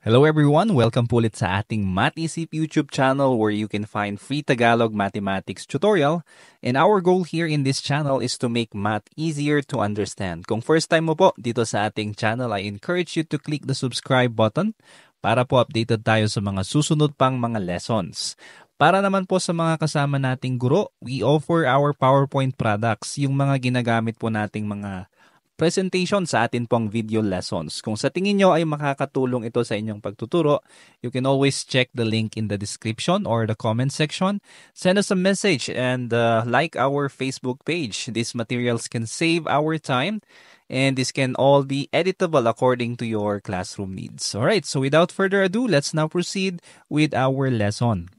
Hello everyone! Welcome po ulit sa ating MathEasy YouTube channel where you can find free Tagalog mathematics tutorial. And our goal here in this channel is to make math easier to understand. Kung first time mo po dito sa ating channel, I encourage you to click the subscribe button para po updated tayo sa mga susunod pang mga lessons. Para naman po sa mga kasama nating guro, we offer our PowerPoint products, yung mga ginagamit po nating mga presentation sa atin pong video lessons. Kung sa tingin nyo ay makakatulong ito sa inyong pagtuturo, you can always check the link in the description or the comment section. Send us a message and like our Facebook page. These materials can save our time and this can all be editable according to your classroom needs. Alright, so without further ado, let's now proceed with our lesson.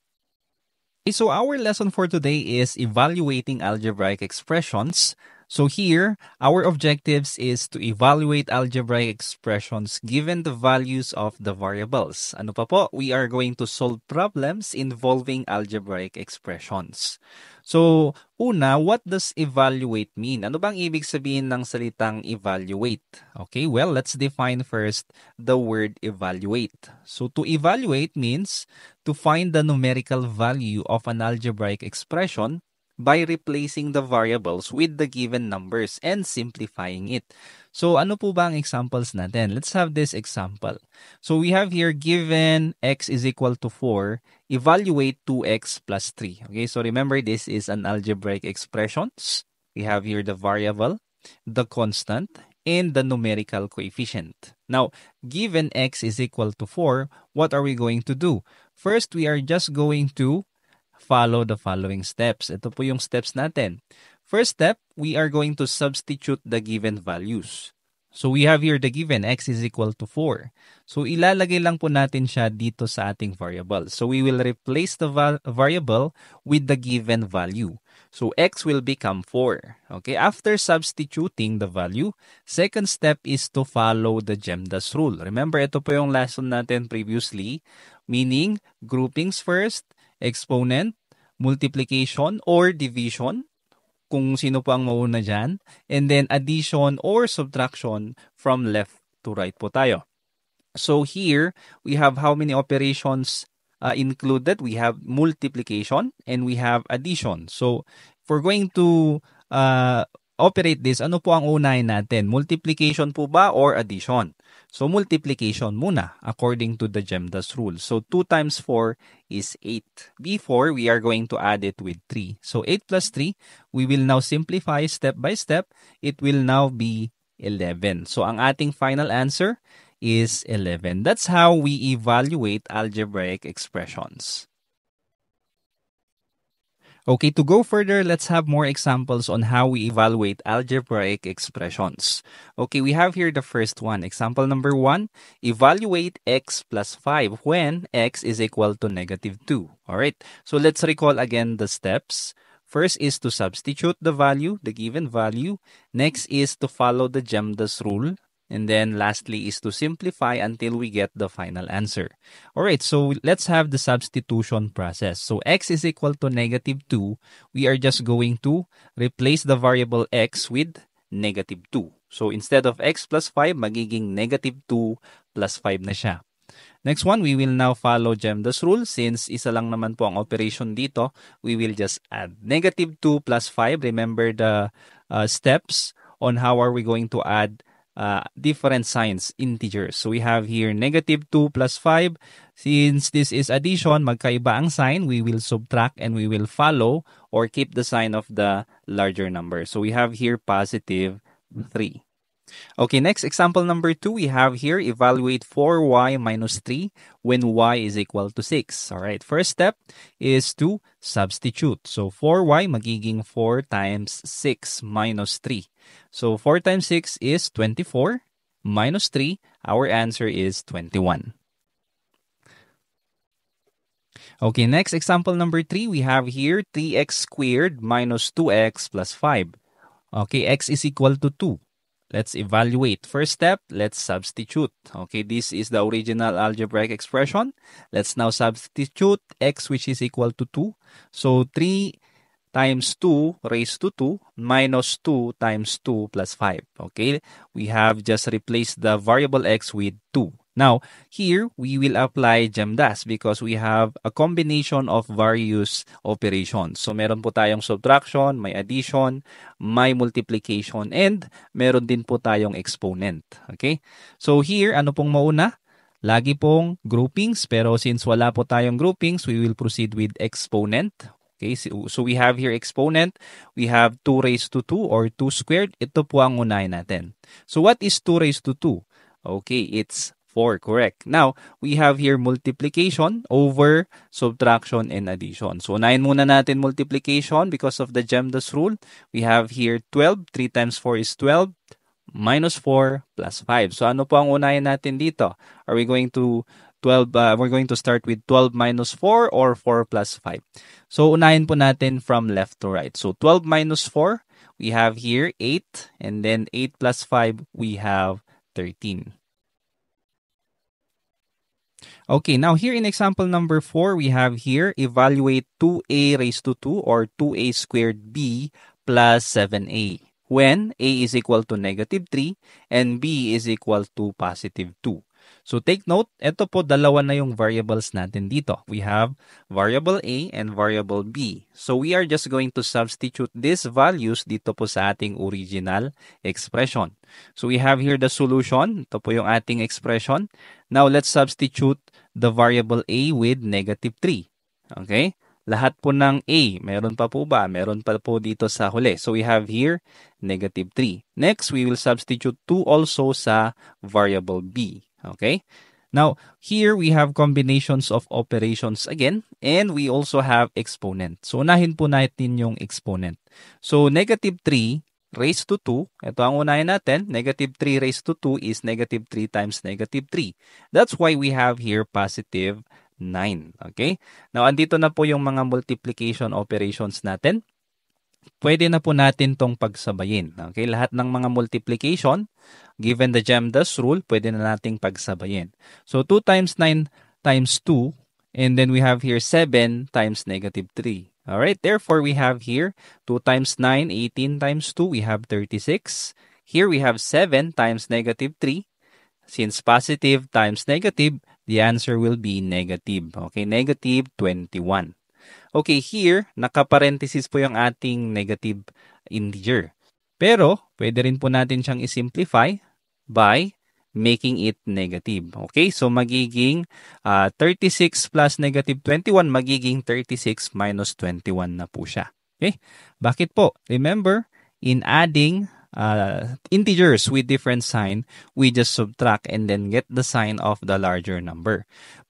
Okay, so our lesson for today is evaluating algebraic expressions. So here, our objectives is to evaluate algebraic expressions given the values of the variables. Ano pa po? We are going to solve problems involving algebraic expressions. So, una, what does evaluate mean? Ano bang ibig sabihin ng salitang evaluate? Okay, well, let's define first the word evaluate. So, to evaluate means to find the numerical value of an algebraic expression by replacing the variables with the given numbers and simplifying it. So, ano po ba ang examples natin? Let's have this example. So, we have here given x is equal to 4, evaluate 2x plus 3. Okay, so remember this is an algebraic expressions. We have here the variable, the constant, and the numerical coefficient. Now, given x is equal to 4, what are we going to do? First, we are just going to follow the following steps. Ito po yung steps natin. First step, we are going to substitute the given values. So we have here the given x is equal to 4. So ilalagay lang po natin siya dito sa ating variable. So we will replace the variable with the given value. So x will become 4. Okay, after substituting the value, second step is to follow the GEMDAS rule. Remember, ito po yung lesson natin previously, meaning groupings first, exponent, multiplication or division, kung sino po ang mauna dyan, and then addition or subtraction from left to right po tayo. So here, we have how many operations included? We have multiplication and we have addition. So if we're going to operate this, ano po ang unahin natin? Multiplication po ba or addition? So multiplication muna according to the GEMDAS rule. So 2 times 4 is 8. Before, we are going to add it with 3. So 8 plus 3, we will now simplify step by step. It will now be 11. So ang ating final answer is 11. That's how we evaluate algebraic expressions. Okay, to go further, let's have more examples on how we evaluate algebraic expressions. Okay, we have here the first one. Example number 1, evaluate x plus 5 when x is equal to negative 2. Alright, so let's recall again the steps. First is to substitute the value, the given value. Next is to follow the GEMDAS rule. And then lastly is to simplify until we get the final answer. Alright, so let's have the substitution process. So x is equal to negative 2. We are just going to replace the variable x with negative 2. So instead of x plus 5, magiging negative 2 plus 5 na siya. Next one, we will now follow GEMDAS rule. Since isa lang naman po ang operation dito, we will just add negative 2 plus 5. Remember the steps on how are we going to add different signs, integers. So we have here negative 2 plus 5. Since this is addition, magkaiba ang sign, we will subtract and we will follow or keep the sign of the larger number. So we have here positive 3. Okay, next example number 2, we have here evaluate 4y minus 3 when y is equal to 6. Alright, first step is to substitute. So 4y magiging 4 times 6 minus 3. So 4 times 6 is 24 minus 3. Our answer is 21. Okay, next example number 3, we have here 3x squared minus 2x plus 5. Okay, x is equal to 2. Let's evaluate. First step, let's substitute. Okay, this is the original algebraic expression. Let's now substitute x, which is equal to 2. So 3 times 2 raised to 2 minus 2 times 2 plus 5. Okay, we have just replaced the variable x with 2. Now, here, we will apply GEMDAS because we have a combination of various operations. So, meron po tayong subtraction, may addition, may multiplication, and meron din po tayong exponent. Okay? So, here, ano pong mauna? Lagi pong groupings, pero since wala po tayong groupings, we will proceed with exponent. Okay, so we have here exponent. We have 2 raised to 2 or 2 squared. Ito po ang unahin natin. So, what is 2 raised to 2? Okay, it's 4, correct. Now, we have here multiplication over subtraction and addition. So, unahin muna natin multiplication because of the GEMDAS rule. We have here 12. 3 times 4 is 12. Minus 4 plus 5. So, ano po ang unahin natin dito? Are we going to 12, we're going to start with 12 minus 4 or 4 plus 5. So, unahin po natin from left to right. So, 12 minus 4, we have here 8. And then 8 plus 5, we have 13. Okay, now here in example number 4, we have here evaluate 2a raised to 2 or 2a squared b plus 7a when a is equal to negative 3 and b is equal to positive 2. So take note, ito po dalawa na yung variables natin dito. We have variable a and variable b. So we are just going to substitute these values dito po sa ating original expression. So we have here the solution. Ito po yung ating expression. Now let's substitute the variable a with negative 3. Okay? Lahat po ng a, meron pa po ba? Meron pa po dito sa huli. So we have here negative 3. Next, we will substitute 2 also sa variable b. Okay? Now, here we have combinations of operations again, and we also have exponent. So, unahin po natin yung exponent. So, negative 3 raised to 2, ito ang unahin natin. Negative 3 raised to 2 is negative 3 times negative 3. That's why we have here positive 9. Okay? Now, andito na po yung mga multiplication operations natin. Pwede na po natin tong pagsabayin. Okay? Lahat ng mga multiplication, given the GEMDAS rule, pwede na nating pagsabayin. So, 2 times 9 times 2, and then we have here 7 times negative 3. Alright, therefore, we have here 2 times 9, 18 times 2, we have 36. Here, we have 7 times negative 3. Since positive times negative, the answer will be negative. Okay, negative 21. Okay, here, nakaparenthesis po yung ating negative integer. Pero, pwede rin po natin siyang isimplify by making it negative. Okay, so magiging 36 plus negative 21, magiging 36 minus 21 na po siya. Okay, bakit po? Remember, in adding integers with different sign, we just subtract and then get the sign of the larger number.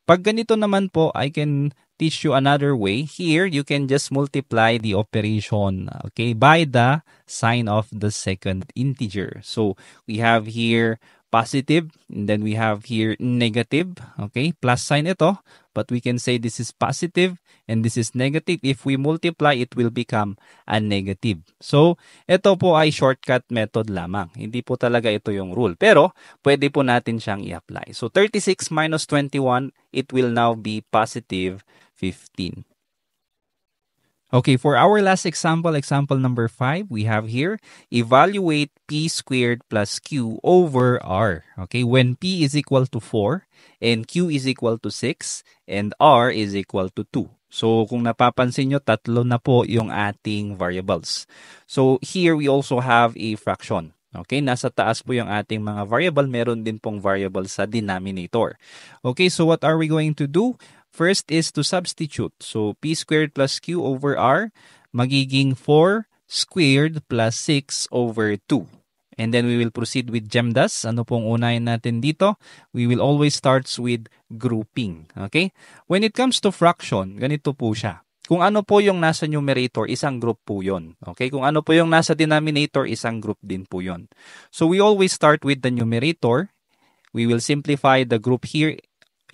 Pag ganito naman po, I can teach you another way. Here, you can just multiply the operation, okay, by the sign of the second integer. So, we have here positive, and then we have here negative, okay, plus sign ito, but we can say this is positive, and this is negative. If we multiply, it will become a negative. So, ito po ay shortcut method lamang. Hindi po talaga ito yung rule. Pero, pwede po natin siyang i-apply. So, 36 minus 21, it will now be positive 15. Okay, for our last example, example number 5, we have here, evaluate p squared plus q over r. Okay, when p is equal to 4, and q is equal to 6, and r is equal to 2. So, kung napapansin nyo, tatlo na po yung ating variables. So, here we also have a fraction. Okay, nasa taas po yung ating mga variable. Meron din pong variable sa denominator. Okay, so what are we going to do? First is to substitute. So, p squared plus q over r, magiging 4 squared plus 6 over 2. And then we will proceed with GEMDAS. Ano pong unahin natin dito? We will always start with grouping. Okay? When it comes to fraction, ganito po siya. Kung ano po yung nasa numerator, isang group po yun. Okay? Kung ano po yung nasa denominator, isang group din po yun. So, we always start with the numerator. We will simplify the group here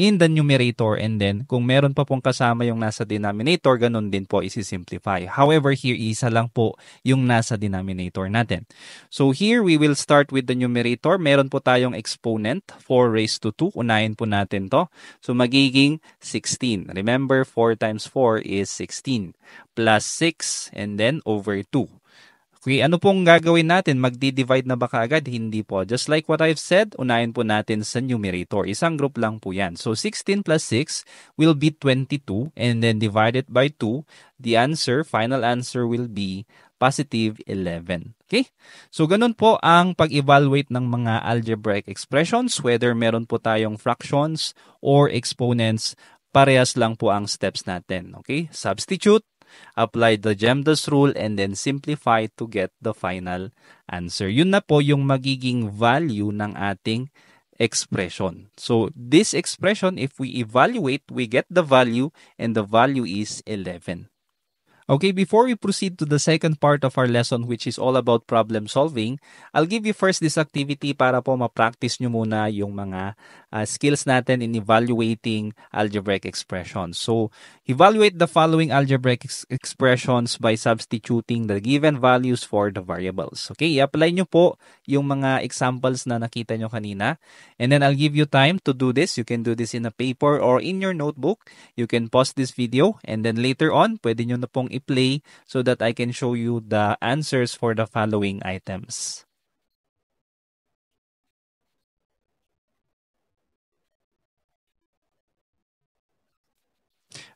in the numerator, and then kung meron pa pong kasama yung nasa denominator, ganun din po isi-simplify. However, here isa lang po yung nasa denominator natin. So here we will start with the numerator. Meron po tayong exponent 4 raised to 2. Unahin po natin to. So magiging 16. Remember, 4 times 4 is 16 plus 6 and then over 2. Okay, ano pong gagawin natin? Magdi-divide na ba kaagad? Hindi po. Just like what I've said, unahin po natin sa numerator. Isang group lang po yan. So 16 plus 6 will be 22 and then divide it by 2. The answer, final answer will be positive 11. Okay? So ganun po ang pag-evaluate ng mga algebraic expressions, whether meron po tayong fractions or exponents, parehas lang po ang steps natin. Okay? Substitute, apply the Gemdas rule, and then simplify to get the final answer. Yun na po yung magiging value ng ating expression. So this expression, if we evaluate, we get the value, and the value is 11. Okay, before we proceed to the second part of our lesson, which is all about problem solving, I'll give you first this activity para po ma-practice nyo muna yung mga skills natin in evaluating algebraic expressions. So, evaluate the following algebraic expressions by substituting the given values for the variables. Okay, i-apply nyo po yung mga examples na nakita nyo kanina. And then I'll give you time to do this. You can do this in a paper or in your notebook. You can pause this video and then later on, pwede nyo na pong i-play so that I can show you the answers for the following items.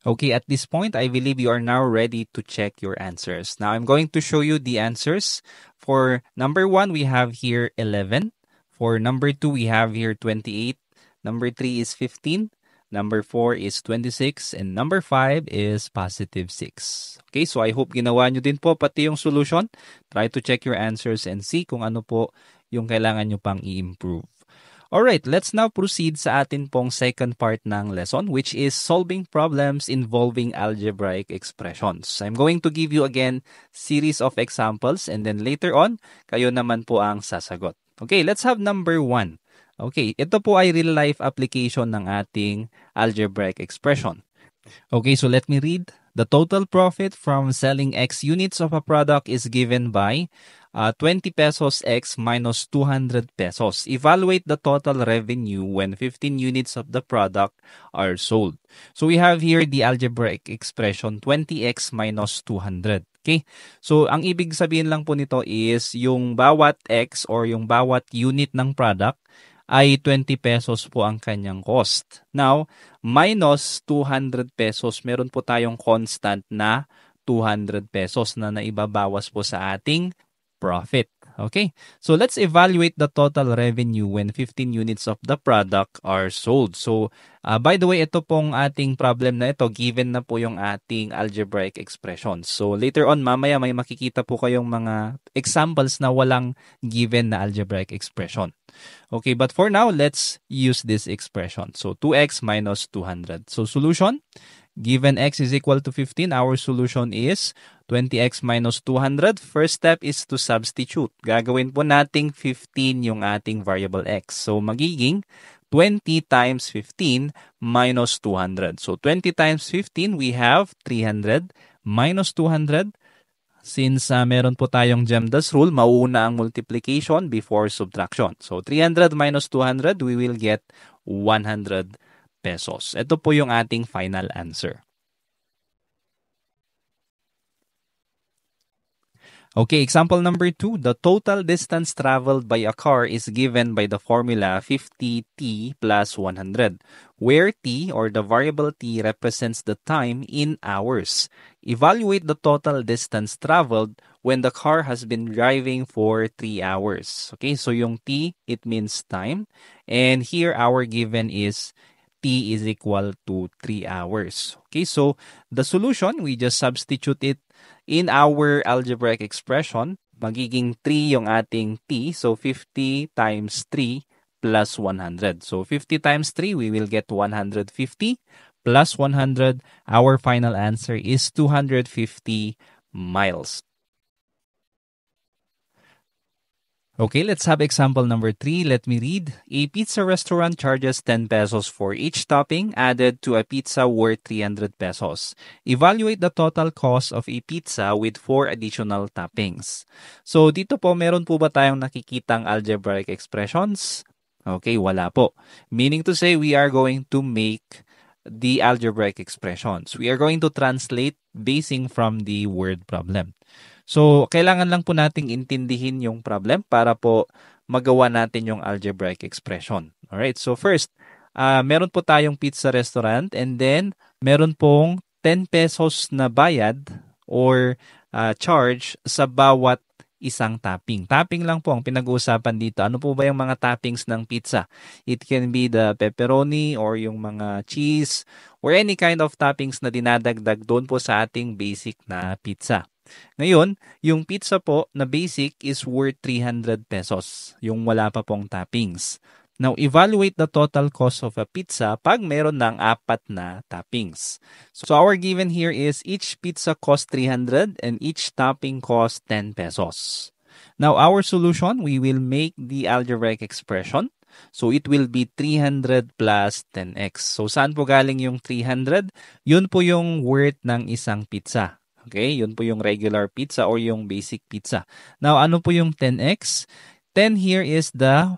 Okay, at this point, I believe you are now ready to check your answers. Now, I'm going to show you the answers. For number 1, we have here 11. For number 2, we have here 28. Number 3 is 15. Number 4 is 26. And number 5 is positive 6. Okay, so I hope ginawa nyo din po pati yung solution. Try to check your answers and see kung ano po yung kailangan nyo pang i-improve. Alright, let's now proceed sa atin pong second part ng lesson, which is solving problems involving algebraic expressions. I'm going to give you again series of examples and then later on, kayo naman po ang sasagot. Okay, let's have number 1. Okay, ito po ay real-life application ng ating algebraic expression. Okay, so let me read. The total profit from selling X units of a product is given by 20 pesos X minus 200 pesos. Evaluate the total revenue when 15 units of the product are sold. So we have here the algebraic expression 20X minus 200. Okay? So ang ibig sabihin lang po nito is yung bawat X or yung bawat unit ng product ay 20 pesos po ang kanyang cost. Now, minus 200 pesos, meron po tayong constant na 200 pesos na naibabawas po sa ating profit. Okay, so let's evaluate the total revenue when 15 units of the product are sold. So, by the way, ito pong ating problem na ito, given na po yung ating algebraic expressions. So, later on, mamaya may makikita po kayong mga examples na walang given na algebraic expression. Okay, but for now, let's use this expression. So, 2x minus 200. So, solution, given x is equal to 15, our solution is 20x minus 200. First step is to substitute. Gagawin po nating 15 yung ating variable x. So, magiging 20 times 15 minus 200. So, 20 times 15, we have 300 minus 200. Since meron po tayong Gemdas rule, mauuna ang multiplication before subtraction. So, 300 minus 200, we will get 100 pesos. Ito po yung ating final answer. Okay, example number 2. The total distance traveled by a car is given by the formula 50t plus 100, where t or the variable t represents the time in hours. Evaluate the total distance traveled when the car has been driving for 3 hours. Okay, so yung t, it means time. And here our given is t is equal to 3 hours. Okay, so the solution, we just substitute it in our algebraic expression. Magiging 3 yung ating t. So 50 times 3 plus 100. So 50 times 3, we will get 150 plus 100. Our final answer is 250 miles. Okay, let's have example number 3. Let me read. A pizza restaurant charges 10 pesos for each topping added to a pizza worth 300 pesos. Evaluate the total cost of a pizza with 4 additional toppings. So, dito po, meron po ba tayong nakikitang algebraic expressions? Okay, wala po. Meaning to say, we are going to make the algebraic expressions. We are going to translate basing from the word problem. So, kailangan lang po nating intindihin yung problem para po magawa natin yung algebraic expression. Alright, so first, meron po tayong pizza restaurant and then meron pong 10 pesos na bayad or charge sa bawat isang topping. Topping lang po ang pinag-uusapan dito. Ano po ba yung mga toppings ng pizza? It can be the pepperoni or yung mga cheese or any kind of toppings na dinadagdag doon po sa ating basic na pizza. Ngayon, yung pizza po na basic is worth 300 pesos, yung wala pa pong toppings. Now, evaluate the total cost of a pizza pag meron ng 4 na toppings. So, our given here is each pizza costs 300 and each topping costs 10 pesos. Now, our solution, we will make the algebraic expression. So, it will be 300 plus 10x. So, saan po galing yung 300? Yun po yung worth ng isang pizza. Okay, yun po yung regular pizza or yung basic pizza. Now, ano po yung 10x? 10 here is the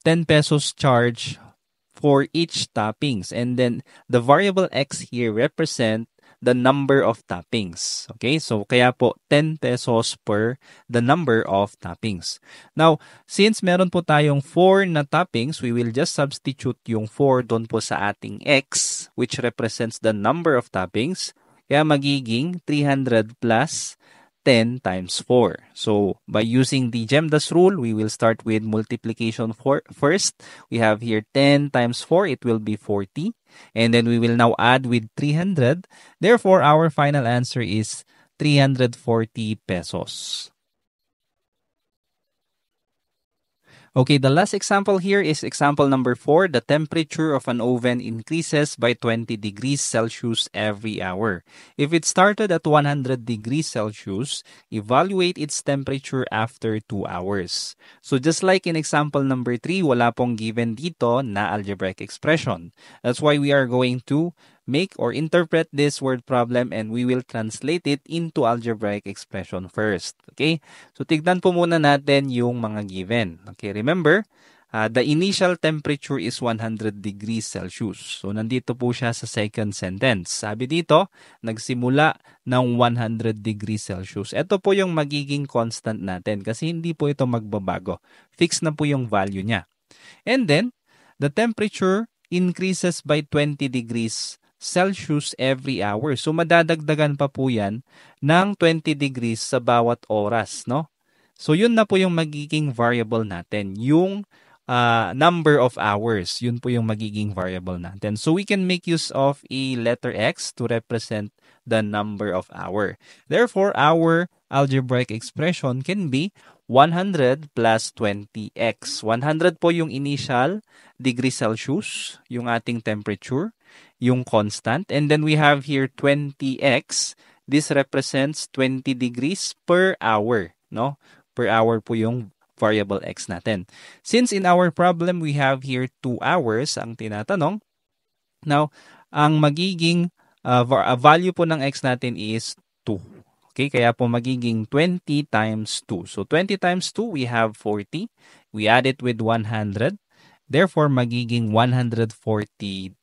10 pesos charge for each toppings. And then, the variable x here represent the number of toppings. Okay, so kaya po 10 pesos per the number of toppings. Now, since meron po tayong 4 na toppings, we will just substitute yung 4 doon po sa ating x, which represents the number of toppings. Kaya magiging 300 plus 10 times 4. So, by using the GEMDAS rule, we will start with multiplication first. We have here 10 times 4, it will be 40. And then we will now add with 300. Therefore, our final answer is 340 pesos. Okay, the last example here is example number 4. The temperature of an oven increases by 20 degrees Celsius every hour. If it started at 100 degrees Celsius, evaluate its temperature after 2 hours. So just like in example number 3, wala pong given dito na algebraic expression. That's why we are going to make or interpret this word problem and we will translate it into algebraic expression first. Okay? So tignan po muna natin yung mga given. Okay, remember, the initial temperature is 100 degrees Celsius. So nandito po siya sa second sentence. Sabi dito, nagsimula ng 100 degrees Celsius. Ito po yung magiging constant natin kasi hindi po ito magbabago. Fix na po yung value niya. And then, the temperature increases by 20 degrees Celsius every hour. So madadagdagan pa po yan ng 20 degrees sa bawat oras, no? So yun na po yung magiging variable natin, yung number of hours. Yun po yung magiging variable natin. So we can make use of a letter x to represent the number of hour. Therefore, our algebraic expression can be 100 plus 20x. 100 po yung initial degree Celsius, yung ating temperature, yung constant. And then we have here 20x. This represents 20 degrees per hour, no? Per hour po yung variable x natin. Since in our problem we have here 2 hours ang tinatanong. Now, ang magiging value po ng x natin is 2. Okay, kaya po magiging 20 times 2. So 20 times 2, we have 40. We add it with 100. Therefore, magiging 140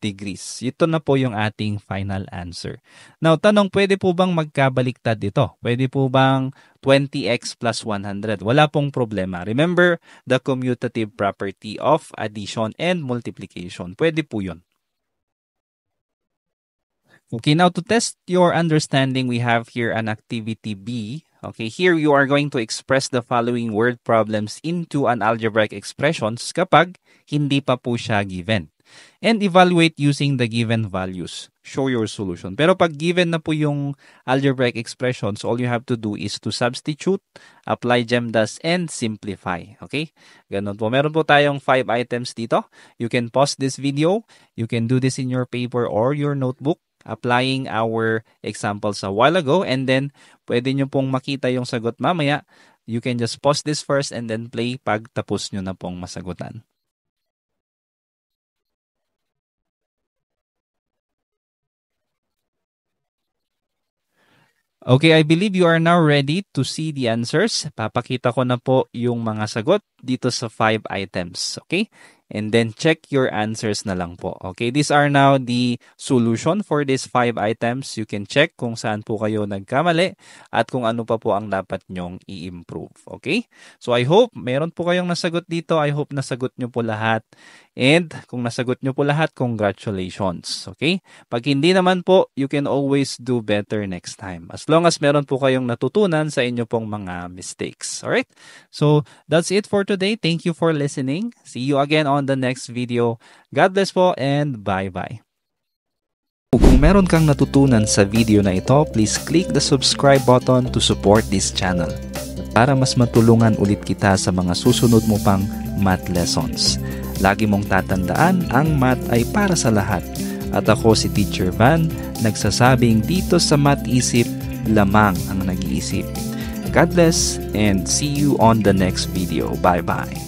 degrees. Ito na po yung ating final answer. Now, tanong, pwede po bang magkabaliktad ito? Pwede po bang 20x plus 100? Wala pong problema. Remember the commutative property of addition and multiplication. Pwede po yun. Okay, now to test your understanding, we have here an activity B. Okay, here you are going to express the following word problems into an algebraic expressions kapag hindi pa po siya given. And evaluate using the given values. Show your solution. Pero pag given na po yung algebraic expressions, all you have to do is to substitute, apply GEMDAS, and simplify. Okay? Ganun po. Meron po tayong 5 items dito. You can pause this video. You can do this in your paper or your notebook, applying our examples a while ago, and then pwede nyo pong makita yung sagot mamaya. You can just pause this first and then play pag tapos nyo na pong masagutan. Okay, I believe you are now ready to see the answers. Papakita ko na po yung mga sagot dito sa 5 items. Okay? and then check your answers na lang po. Okay, these are now the solution for these 5 items. You can check kung saan po kayo nagkamali at kung ano pa po ang dapat nyong i-improve. Okay, so I hope meron po kayong nasagot dito. I hope nasagot nyo po lahat. And kung nasagot nyo po lahat, congratulations. Okay? Pag hindi naman po, you can always do better next time. As long as meron po kayong natutunan sa inyo pong mga mistakes. Alright? So, that's it for today. Thank you for listening. See you again on the next video. God bless po and bye-bye. Kung meron kang natutunan sa video na ito, please click the subscribe button to support this channel para mas matulungan ulit kita sa mga susunod mo pang math lessons. Lagi mong tatandaan, ang math ay para sa lahat. At ako si Teacher Van, nagsasabing dito sa Math Isip, lamang ang nag-iisip. God bless and see you on the next video. Bye-bye.